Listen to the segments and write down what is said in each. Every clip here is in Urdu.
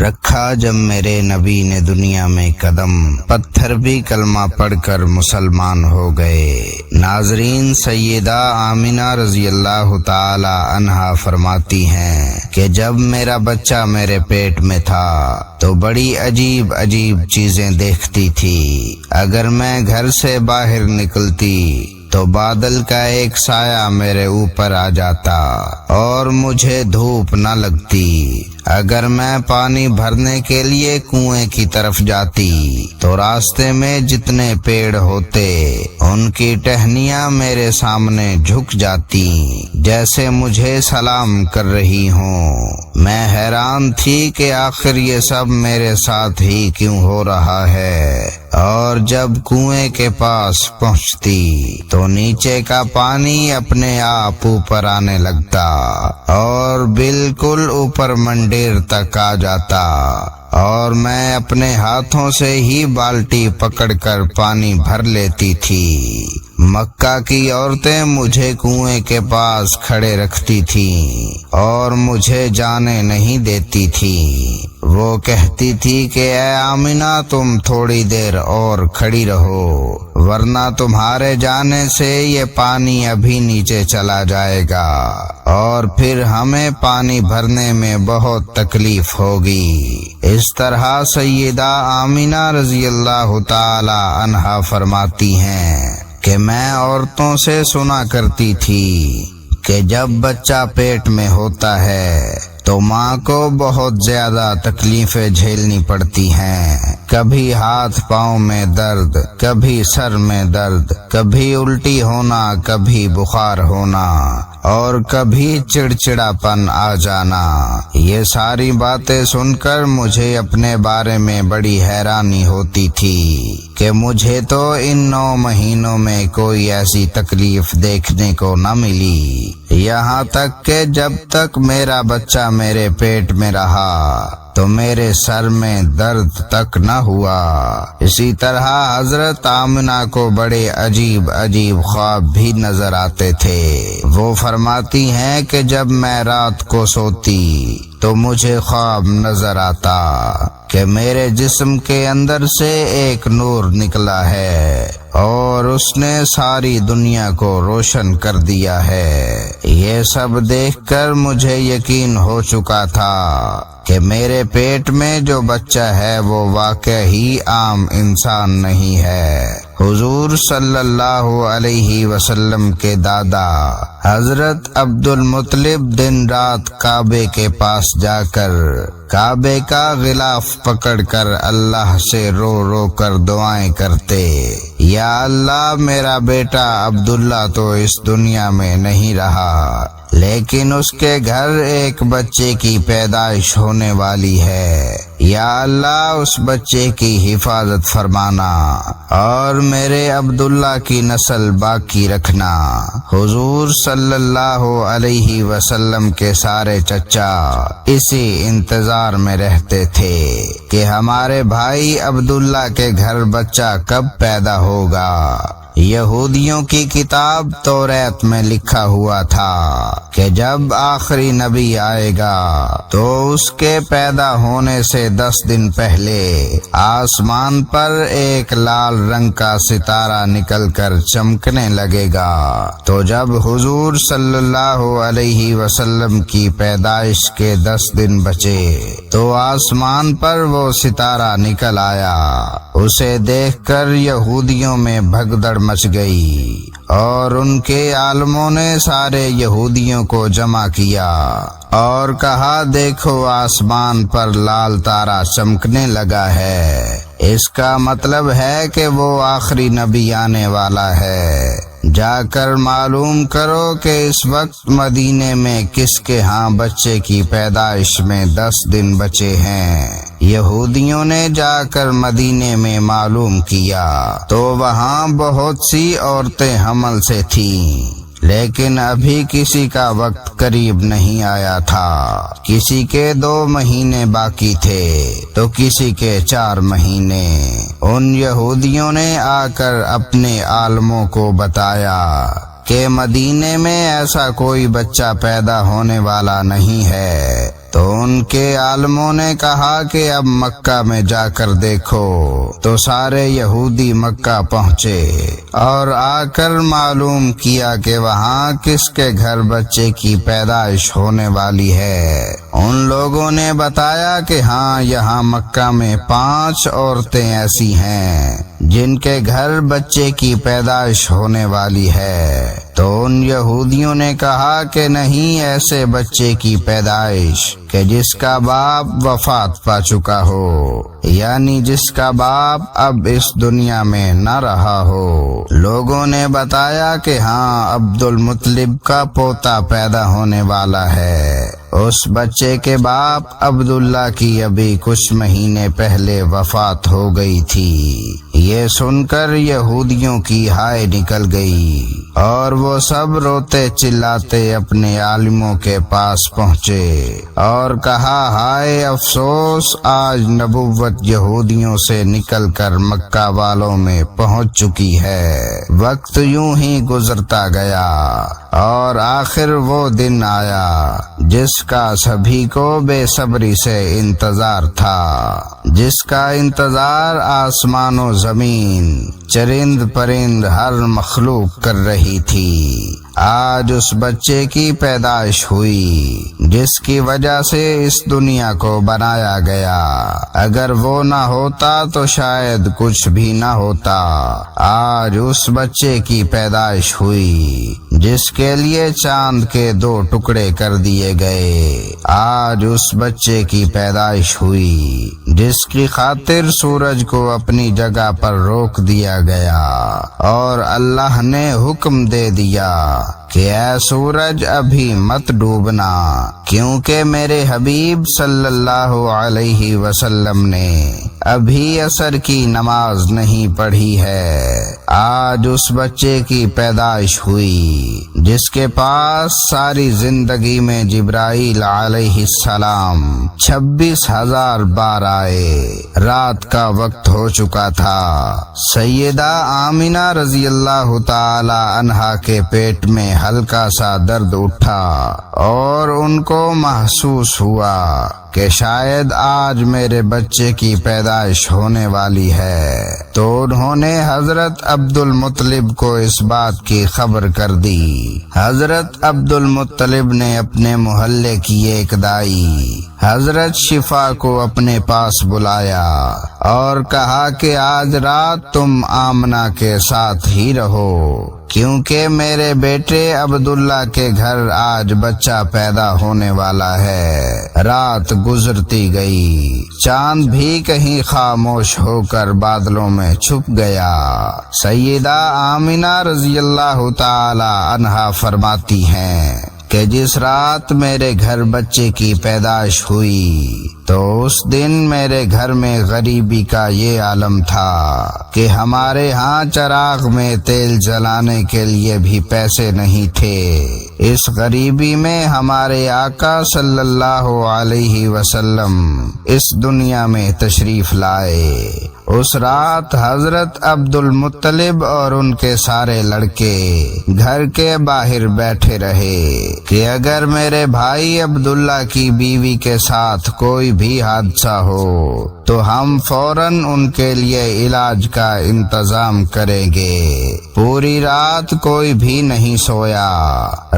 رکھا جب میرے نبی نے دنیا میں قدم، پتھر بھی کلمہ پڑھ کر مسلمان ہو گئے۔ ناظرین، سیدہ آمنہ رضی اللہ تعالی عنہا فرماتی ہیں کہ جب میرا بچہ میرے پیٹ میں تھا تو بڑی عجیب عجیب چیزیں دیکھتی تھی۔ اگر میں گھر سے باہر نکلتی تو بادل کا ایک سایہ میرے اوپر آ جاتا اور مجھے دھوپ نہ لگتی۔ اگر میں پانی بھرنے کے لیے کنویں کی طرف جاتی تو راستے میں جتنے پیڑ ہوتے ان کی ٹہنیاں میرے سامنے جھک جاتی جیسے مجھے سلام کر رہی ہوں۔ میں حیران تھی کہ آخر یہ سب میرے ساتھ ہی کیوں ہو رہا ہے، اور جب کنویں کے پاس پہنچتی تو نیچے کا پانی اپنے آپ اوپر آنے لگتا اور بالکل اوپر منڈیر تک آ جاتا، اور میں اپنے ہاتھوں سے ہی بالٹی پکڑ کر پانی بھر لیتی تھی۔ مکہ کی عورتیں مجھے کنویں کے پاس کھڑے رکھتی تھیں اور مجھے جانے نہیں دیتی تھیں۔ وہ کہتی تھی کہ اے آمنہ، تم تھوڑی دیر اور کھڑی رہو، ورنہ تمہارے جانے سے یہ پانی ابھی نیچے چلا جائے گا اور پھر ہمیں پانی بھرنے میں بہت تکلیف ہوگی۔ اس طرح سیدہ آمنہ رضی اللہ تعالی عنہا فرماتی ہیں کہ میں عورتوں سے سنا کرتی تھی کہ جب بچہ پیٹ میں ہوتا ہے تو ماں کو بہت زیادہ تکلیفیں جھیلنی پڑتی ہیں۔ کبھی ہاتھ پاؤں میں درد، کبھی سر میں درد، کبھی الٹی ہونا، کبھی بخار ہونا اور کبھی چڑچڑاپن آ جانا۔ یہ ساری باتیں سن کر مجھے اپنے بارے میں بڑی حیرانی ہوتی تھی کہ مجھے تو ان 9 مہینوں میں کوئی ایسی تکلیف دیکھنے کو نہ ملی، یہاں تک کہ جب تک میرا بچہ میرے پیٹ میں رہا تو میرے سر میں درد تک نہ ہوا۔ اسی طرح حضرت آمنہ کو بڑے عجیب عجیب خواب بھی نظر آتے تھے۔ وہ فرماتی ہیں کہ جب میں رات کو سوتی تو مجھے خواب نظر آتا کہ میرے جسم کے اندر سے ایک نور نکلا ہے اور اس نے ساری دنیا کو روشن کر دیا ہے۔ یہ سب دیکھ کر مجھے یقین ہو چکا تھا کہ میرے پیٹ میں جو بچہ ہے وہ واقع ہی عام انسان نہیں ہے۔ حضور صلی اللہ علیہ وسلم کے دادا حضرت عبد المطلب دن رات کعبے کے پاس جا کر کعبے کا غلاف پکڑ کر اللہ سے رو رو کر دعائیں کرتے، یا اللہ میرا بیٹا عبداللہ تو اس دنیا میں نہیں رہا، لیکن اس کے گھر ایک بچے کی پیدائش ہونے والی ہے، یا اللہ اس بچے کی حفاظت فرمانا اور میرے عبداللہ کی نسل باقی رکھنا۔ حضور صلی اللہ علیہ وسلم کے سارے چچا اسی انتظار میں رہتے تھے کہ ہمارے بھائی عبداللہ کے گھر بچہ کب پیدا ہوگا۔ یہودیوں کی کتاب توریت میں لکھا ہوا تھا کہ جب آخری نبی آئے گا تو اس کے پیدا ہونے سے 10 دن پہلے آسمان پر ایک لال رنگ کا ستارہ نکل کر چمکنے لگے گا۔ تو جب حضور صلی اللہ علیہ وسلم کی پیدائش کے 10 دن بچے تو آسمان پر وہ ستارہ نکل آیا۔ اسے دیکھ کر یہودیوں میں بھگدڑ مچ گئی اور ان کے عالموں نے سارے یہودیوں کو جمع کیا اور کہا، دیکھو آسمان پر لال تارا چمکنے لگا ہے، اس کا مطلب ہے کہ وہ آخری نبی آنے والا ہے۔ جا کر معلوم کرو کہ اس وقت مدینے میں کس کے ہاں بچے کی پیدائش میں 10 دن بچے ہیں۔ یہودیوں نے جا کر مدینے میں معلوم کیا تو وہاں بہت سی عورتیں حمل سے تھیں، لیکن ابھی کسی کا وقت قریب نہیں آیا تھا۔ کسی کے 2 مہینے باقی تھے تو کسی کے 4 مہینے۔ ان یہودیوں نے آ کر اپنے عالموں کو بتایا کہ مدینے میں ایسا کوئی بچہ پیدا ہونے والا نہیں ہے تو ان کے عالموں نے کہا کہ اب مکہ میں جا کر دیکھو۔ تو سارے یہودی مکہ پہنچے اور آ کر معلوم کیا کہ وہاں کس کے گھر بچے کی پیدائش ہونے والی ہے۔ ان لوگوں نے بتایا کہ ہاں، یہاں مکہ میں 5 عورتیں ایسی ہیں جن کے گھر بچے کی پیدائش ہونے والی ہے۔ تو ان یہودیوں نے کہا کہ نہیں، ایسے بچے کی پیدائش کہ جس کا باپ وفات پا چکا ہو، یعنی جس کا باپ اب اس دنیا میں نہ رہا ہو۔ لوگوں نے بتایا کہ ہاں، عبد المطلب کا پوتا پیدا ہونے والا ہے۔ اس بچے کے باپ عبداللہ کی ابھی کچھ مہینے پہلے وفات ہو گئی تھی۔ یہ سن کر یہودیوں کی ہائے نکل گئی اور وہ سب روتے چلاتے اپنے عالموں کے پاس پہنچے اور کہا، ہائے افسوس، آج نبوت یہودیوں سے نکل کر مکہ والوں میں پہنچ چکی ہے۔ وقت یوں ہی گزرتا گیا اور آخر وہ دن آیا جس کا سبھی کو بے صبری سے انتظار تھا، جس کا انتظار آسمان و زمین، چرند پرند، ہر مخلوق کر رہی تھی۔ آج اس بچے کی پیدائش ہوئی جس کی وجہ سے اس دنیا کو بنایا گیا۔ اگر وہ نہ ہوتا تو شاید کچھ بھی نہ ہوتا۔ آج اس بچے کی پیدائش ہوئی جس کے لیے چاند کے 2 ٹکڑے کر دیے گئے۔ آج اس بچے کی پیدائش ہوئی جس کی خاطر سورج کو اپنی جگہ پر روک دیا گیا اور اللہ نے حکم دے دیا کہ اے سورج ابھی مت ڈوبنا، کیونکہ میرے حبیب صلی اللہ علیہ وسلم نے ابھی عصر کی نماز نہیں پڑھی ہے۔ آج اس بچے کی پیدائش ہوئی جس کے پاس ساری زندگی میں جبرائیل علیہ السلام 26,000 بار آئے۔ رات کا وقت ہو چکا تھا۔ سیدہ آمنہ رضی اللہ تعالی عنہا کے پیٹ میں ہلکا سا درد اٹھا اور ان کو محسوس ہوا کہ شاید آج میرے بچے کی پیدائش ہونے والی ہے۔ تو انہوں نے حضرت عبد المطلب کو اس بات کی خبر کر دی۔ حضرت عبد المطلب نے اپنے محلے کی ایک دائی حضرت شفا کو اپنے پاس بلایا اور کہا کہ آج رات تم آمنہ کے ساتھ ہی رہو، کیونکہ میرے بیٹے عبداللہ کے گھر آج بچہ پیدا ہونے والا ہے۔ رات گزرتی گئی، چاند بھی کہیں خاموش ہو کر بادلوں میں چھپ گیا۔ سیدہ آمنہ رضی اللہ تعالی عنہا فرماتی ہیں کہ جس رات میرے گھر بچے کی پیدائش ہوئی تو اس دن میرے گھر میں غریبی کا یہ عالم تھا کہ ہمارے ہاں چراغ میں تیل جلانے کے لیے بھی پیسے نہیں تھے۔ اس غریبی میں ہمارے آقا صلی اللہ علیہ وسلم اس دنیا میں تشریف لائے۔ اس رات حضرت عبد المطلب اور ان کے سارے لڑکے گھر کے باہر بیٹھے رہے کہ اگر میرے بھائی عبداللہ کی بیوی کے ساتھ کوئی بھی حادثہ ہو تو ہم فوراً ان کے لیے علاج کا انتظام کریں گے۔ پوری رات کوئی بھی نہیں سویا۔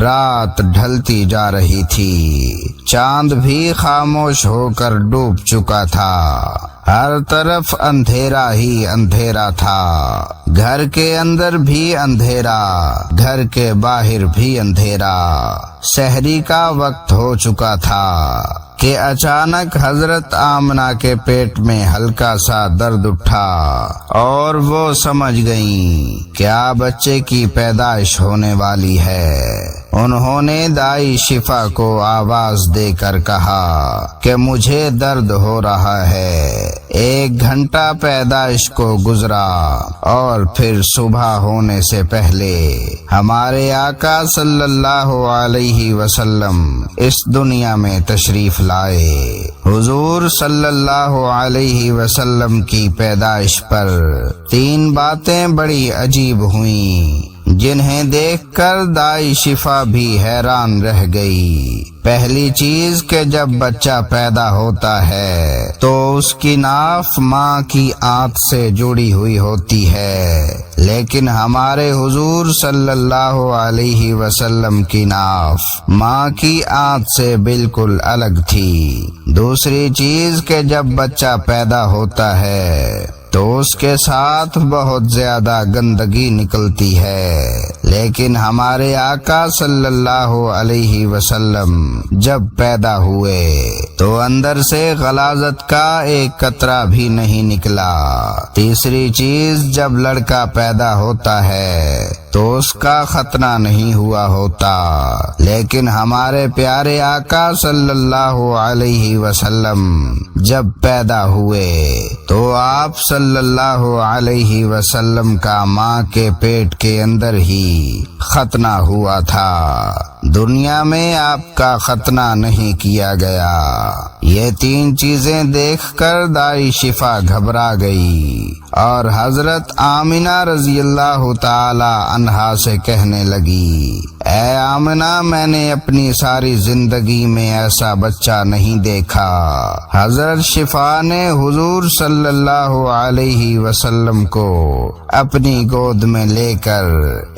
رات ڈھلتی جا رہی تھی، چاند بھی خاموش ہو کر ڈوب چکا تھا، ہر طرف اندھیرا ہی اندھیرا تھا، گھر کے اندر بھی اندھیرا، گھر کے باہر بھی اندھیرا۔ سحری کا وقت ہو چکا تھا کہ اچانک حضرت آمنہ کے پیٹ میں ہلکا سا درد اٹھا اور وہ سمجھ گئیں کہ بچے کی پیدائش ہونے والی ہے۔ انہوں نے دائی شفا کو آواز دے کر کہا کہ مجھے درد ہو رہا ہے۔ 1 گھنٹہ پیدائش کو گزرا اور پھر صبح ہونے سے پہلے ہمارے آقا صلی اللہ علیہ وسلم اس دنیا میں تشریف لائے۔ حضور صلی اللہ علیہ وسلم کی پیدائش پر 3 باتیں بڑی عجیب ہوئیں۔ جنہیں دیکھ کر دائی شفا بھی حیران رہ گئی۔ پہلی چیز کہ جب بچہ پیدا ہوتا ہے تو اس کی ناف ماں کی آنت سے جڑی ہوئی ہوتی ہے، لیکن ہمارے حضور صلی اللہ علیہ وسلم کی ناف ماں کی آنت سے بالکل الگ تھی۔ دوسری چیز کہ جب بچہ پیدا ہوتا ہے تو اس کے ساتھ بہت زیادہ گندگی نکلتی ہے، لیکن ہمارے آقا صلی اللہ علیہ وسلم جب پیدا ہوئے تو اندر سے غلاظت کا ایک قطرہ بھی نہیں نکلا۔ تیسری چیز جب لڑکا پیدا ہوتا ہے تو اس کا ختنہ نہیں ہوا ہوتا، لیکن ہمارے پیارے آقا صلی اللہ علیہ وسلم جب پیدا ہوئے تو آپ صلی اللہ علیہ وسلم کا ماں کے پیٹ کے اندر ہی ختنہ ہوا تھا، دنیا میں آپ کا ختنہ نہیں کیا گیا۔ یہ تین چیزیں دیکھ کر دائی شفا گھبرا گئی اور حضرت آمنہ رضی اللہ تعالی عنہا سے کہنے لگی، اے آمنہ، میں نے اپنی ساری زندگی میں ایسا بچہ نہیں دیکھا۔ حضرت شفا نے حضور صلی اللہ علیہ وسلم کو اپنی گود میں لے کر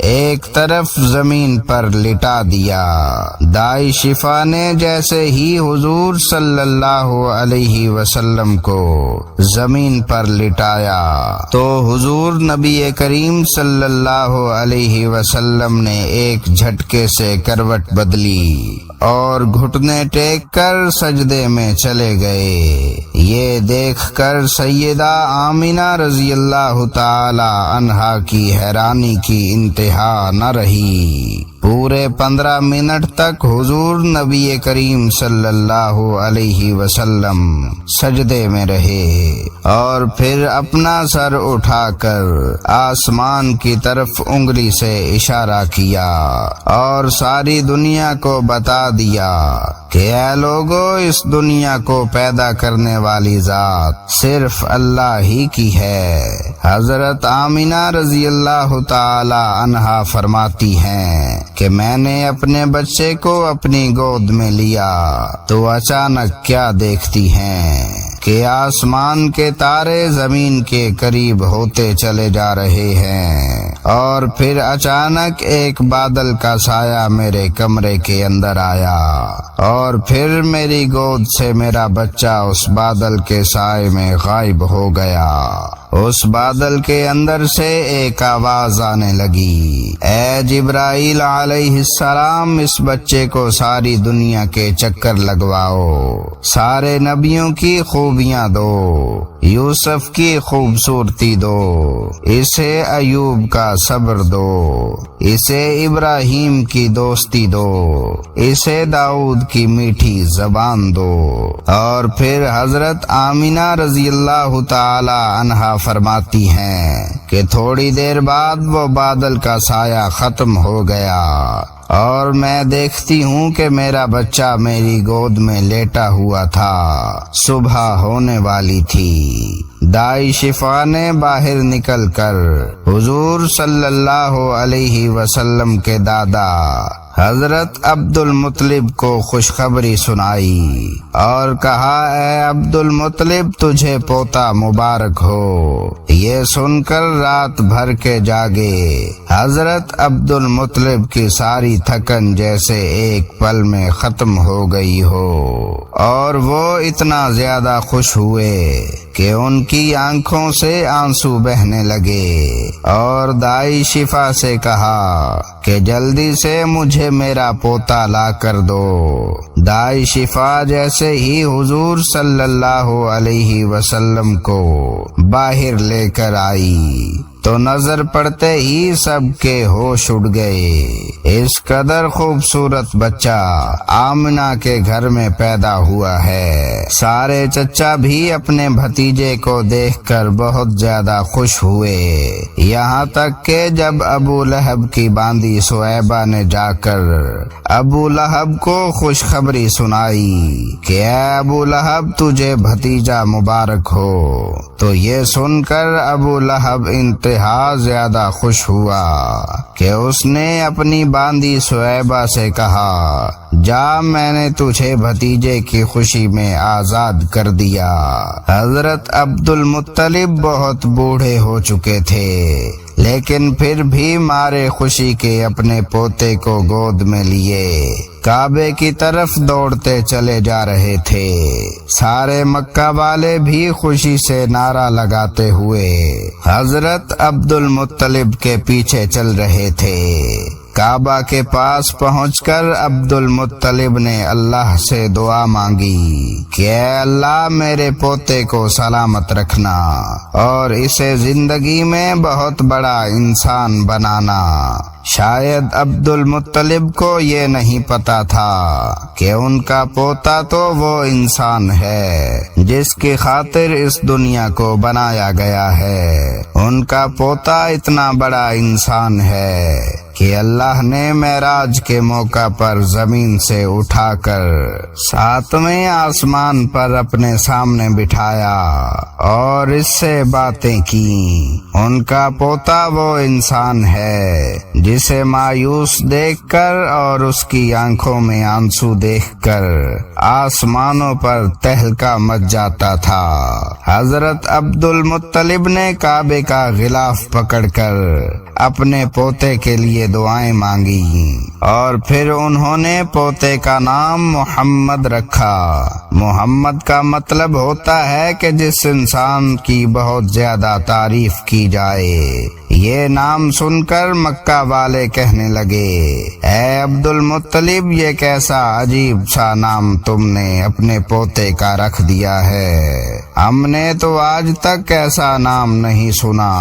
ایک طرف زمین پر لٹا دیا۔ دائی شفا نے جیسے ہی حضور صلی اللہ علیہ وسلم کو زمین پر لٹایا تو حضور نبی کریم صلی اللہ علیہ وسلم نے ایک جھٹکے سے کروٹ بدلی اور گھٹنے ٹیک کر سجدے میں چلے گئے۔ یہ دیکھ کر سیدہ آمنہ رضی اللہ تعالی عنہا کی حیرانی کی انتہا نہ رہی۔ پورے 15 منٹ تک حضور نبی کریم صلی اللہ علیہ وسلم سجدے میں رہے اور پھر اپنا سر اٹھا کر آسمان کی طرف انگلی سے اشارہ کیا اور ساری دنیا کو بتا دیا کہ اے لوگو، اس دنیا کو پیدا کرنے والی ذات صرف اللہ ہی کی ہے۔ حضرت آمنہ رضی اللہ تعالی عنہا فرماتی ہیں کہ میں نے اپنے بچے کو اپنی گود میں لیا تو اچانک کیا دیکھتی ہیں کہ آسمان کے تارے زمین کے قریب ہوتے چلے جا رہے ہیں اور پھر اچانک ایک بادل کا سایہ میرے کمرے کے اندر آیا اور پھر میری گود سے میرا بچہ اس بادل کے سائے میں غائب ہو گیا۔ اس بادل کے اندر سے ایک آواز آنے لگی، اے جبرائیل علیہ السلام، اس بچے کو ساری دنیا کے چکر لگواؤ، سارے نبیوں کی خوبیاں دو، یوسف کی خوبصورتی دو، اسے ایوب کا صبر دو، اسے ابراہیم کی دوستی دو، اسے داؤد کی میٹھی زبان دو۔ اور پھر حضرت آمنہ رضی اللہ تعالی عنہا فرماتی ہیں کہ تھوڑی دیر بعد وہ بادل کا سایہ ختم ہو گیا اور میں دیکھتی ہوں کہ میرا بچہ میری گود میں لیٹا ہوا تھا۔ صبح ہونے والی تھی۔ دائی شفا نے باہر نکل کر حضور صلی اللہ علیہ وسلم کے دادا حضرت عبد المطلب کو خوشخبری سنائی اور کہا، اے عبد المطلب، تجھے پوتا مبارک ہو۔ یہ سن کر رات بھر کے جاگے حضرت عبد المطلب کی ساری تھکن جیسے ایک پل میں ختم ہو گئی ہو اور وہ اتنا زیادہ خوش ہوئے کہ ان کی آنکھوں سے آنسو بہنے لگے اور دائی شفا سے کہا کہ جلدی سے مجھے میرا پوتا لا کر دو۔ دائی شفا جیسے ہی حضور صلی اللہ علیہ وسلم کو باہر لے کر آئی تو نظر پڑتے ہی سب کے ہوش اڑ گئے۔ اس قدر خوبصورت بچہ آمنہ کے گھر میں پیدا ہوا ہے۔ سارے چچا بھی اپنے بھتیجے کو دیکھ کر بہت زیادہ خوش ہوئے، یہاں تک کہ جب ابو لہب کی باندی سویبہ نے جا کر ابو لہب کو خوشخبری سنائی کہ اے ابو لہب، تجھے بھتیجا مبارک ہو، تو یہ سن کر ابو لہب انتہائی لحاظ زیادہ خوش ہوا کہ اس نے اپنی باندی سویبہ سے کہا، جا میں نے تجھے بھتیجے کی خوشی میں آزاد کر دیا۔ حضرت عبد المطلب بہت بوڑھے ہو چکے تھے، لیکن پھر بھی مارے خوشی کے اپنے پوتے کو گود میں لیے کعبے کی طرف دوڑتے چلے جا رہے تھے۔ سارے مکہ والے بھی خوشی سے نعرہ لگاتے ہوئے حضرت عبد المطلب کے پیچھے چل رہے تھے۔ کعبہ کے پاس پہنچ کر عبد المطلب نے اللہ سے دعا مانگی کہ اے اللہ میرے پوتے کو سلامت رکھنا اور اسے زندگی میں بہت بڑا انسان بنانا۔ شاید عبد المطلب کو یہ نہیں پتا تھا کہ ان کا پوتا تو وہ انسان ہے جس کی خاطر اس دنیا کو بنایا گیا ہے۔ ان کا پوتا اتنا بڑا انسان ہے کہ اللہ نے معراج کے موقع پر زمین سے اٹھا کر 7ویں آسمان پر اپنے سامنے بٹھایا اور اس سے باتیں کی۔ ان کا پوتا وہ انسان ہے جسے مایوس دیکھ کر اور اس کی آنکھوں میں آنسو دیکھ کر آسمانوں پر تہلکا مچ جاتا تھا۔ حضرت عبد المطلب نے کعبے کا غلاف پکڑ کر اپنے پوتے کے لیے دعائیں مانگی اور پھر انہوں نے پوتے کا نام محمد رکھا۔ محمد کا مطلب ہوتا ہے کہ جس انسان کی بہت زیادہ تعریف کی جائے۔ یہ نام سن کر مکہ والے کہنے لگے، اے عبد المطلب یہ کیسا عجیب سا نام تم نے اپنے پوتے کا رکھ دیا ہے، ہم نے تو آج تک ایسا نام نہیں سنا۔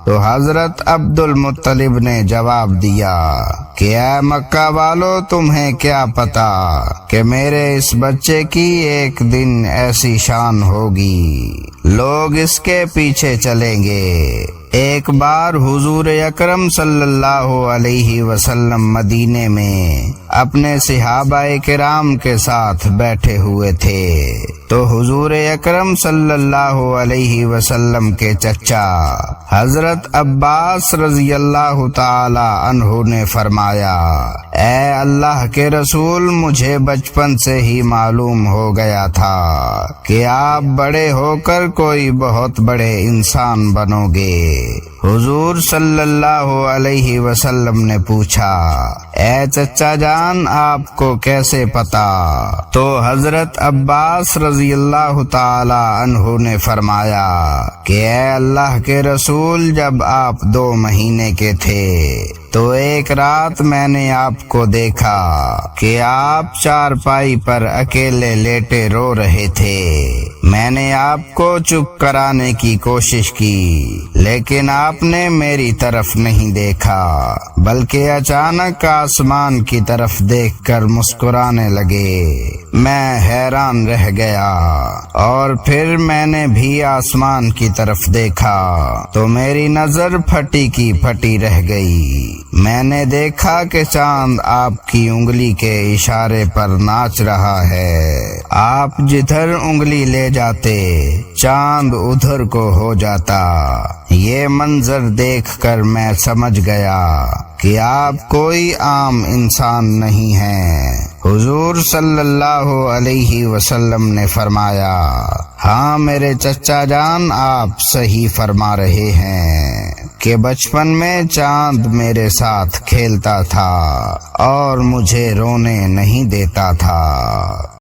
تو حضرت عبد المطلب نے جواب دیا کہ اے مکہ والو تمہیں کیا پتا کہ میرے اس بچے کی ایک دن ایسی شان ہوگی، لوگ اس کے پیچھے چلیں گے۔ ایک بار حضور اکرم صلی اللہ علیہ وسلم مدینے میں اپنے صحابہ کرام کے ساتھ بیٹھے ہوئے تھے تو حضور اکرم صلی اللہ علیہ وسلم کے چچا حضرت عباس رضی اللہ تعالی عنہ نے فرمایا، اے اللہ کے رسول مجھے بچپن سے ہی معلوم ہو گیا تھا کہ آپ بڑے ہو کر کوئی بہت بڑے انسان بنو گے۔ حضور صلی اللہ علیہ وسلم نے پوچھا، اے چچا جان آپ کو کیسے پتا؟ تو حضرت عباس رضی اللہ تعالی عنہ نے فرمایا کہ اے اللہ کے رسول جب آپ 2 مہینے کے تھے تو ایک رات میں نے آپ کو دیکھا کہ آپ چارپائی پر اکیلے لیٹے رو رہے تھے۔ میں نے آپ کو چپ کرانے کی کوشش کی لیکن آپ نے میری طرف نہیں دیکھا بلکہ اچانک آسمان کی طرف دیکھ کر مسکرانے لگے۔ میں حیران رہ گیا اور پھر میں نے بھی آسمان کی طرف دیکھا تو میری نظر پھٹی کی پھٹی رہ گئی۔ میں نے دیکھا کہ چاند آپ کی انگلی کے اشارے پر ناچ رہا ہے، آپ جدھر انگلی لے جاتے چاند ادھر کو ہو جاتا۔ یہ منظر دیکھ کر میں سمجھ گیا کہ آپ کوئی عام انسان نہیں ہیں۔ حضور صلی اللہ علیہ وسلم نے فرمایا، ہاں میرے چچا جان آپ صحیح فرما رہے ہیں کہ بچپن میں چاند میرے ساتھ کھیلتا تھا اور مجھے رونے نہیں دیتا تھا۔